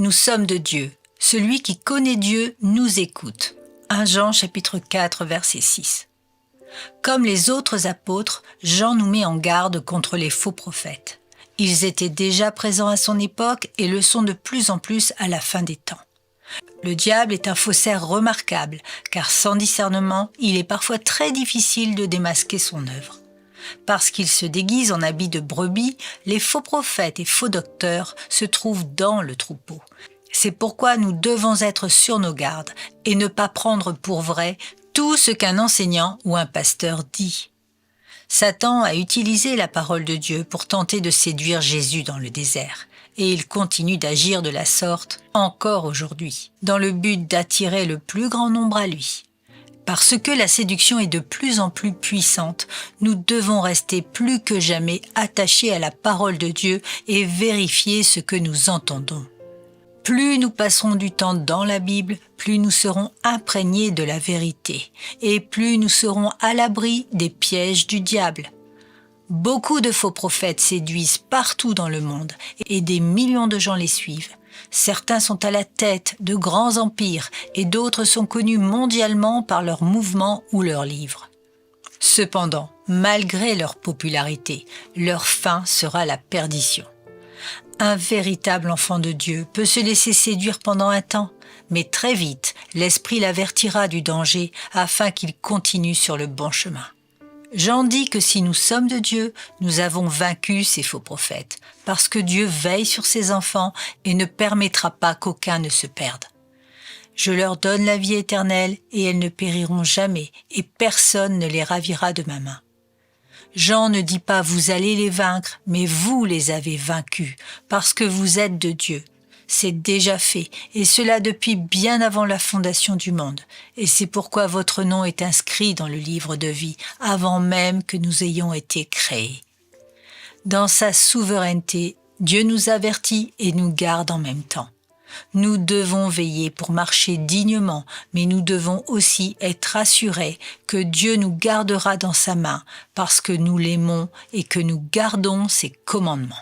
Nous sommes de Dieu. Celui qui connaît Dieu nous écoute. 1 Jean chapitre 4 verset 6. Comme les autres apôtres, Jean nous met en garde contre les faux prophètes. Ils étaient déjà présents à son époque et le sont de plus en plus à la fin des temps. Le diable est un faussaire remarquable, car sans discernement, il est parfois très difficile de démasquer son œuvre. Parce qu'il se déguise en habit de brebis, les faux prophètes et faux docteurs se trouvent dans le troupeau. C'est pourquoi nous devons être sur nos gardes et ne pas prendre pour vrai tout ce qu'un enseignant ou un pasteur dit. Satan a utilisé la parole de Dieu pour tenter de séduire Jésus dans le désert. Et il continue d'agir de la sorte encore aujourd'hui, dans le but d'attirer le plus grand nombre à lui. Parce que la séduction est de plus en plus puissante, nous devons rester plus que jamais attachés à la parole de Dieu et vérifier ce que nous entendons. Plus nous passerons du temps dans la Bible, plus nous serons imprégnés de la vérité et plus nous serons à l'abri des pièges du diable. Beaucoup de faux prophètes séduisent partout dans le monde et des millions de gens les suivent. Certains sont à la tête de grands empires et d'autres sont connus mondialement par leurs mouvements ou leurs livres. Cependant, malgré leur popularité, leur fin sera la perdition. Un véritable enfant de Dieu peut se laisser séduire pendant un temps, mais très vite, l'Esprit l'avertira du danger afin qu'il continue sur le bon chemin. Jean dit que si nous sommes de Dieu, nous avons vaincu ces faux prophètes, parce que Dieu veille sur ses enfants et ne permettra pas qu'aucun ne se perde. Je leur donne la vie éternelle et elles ne périront jamais et personne ne les ravira de ma main. Jean ne dit pas « vous allez les vaincre », mais vous les avez vaincus, parce que vous êtes de Dieu. C'est déjà fait, et cela depuis bien avant la fondation du monde. Et c'est pourquoi votre nom est inscrit dans le livre de vie, avant même que nous ayons été créés. Dans sa souveraineté, Dieu nous avertit et nous garde en même temps. Nous devons veiller pour marcher dignement, mais nous devons aussi être assurés que Dieu nous gardera dans sa main, parce que nous l'aimons et que nous gardons ses commandements.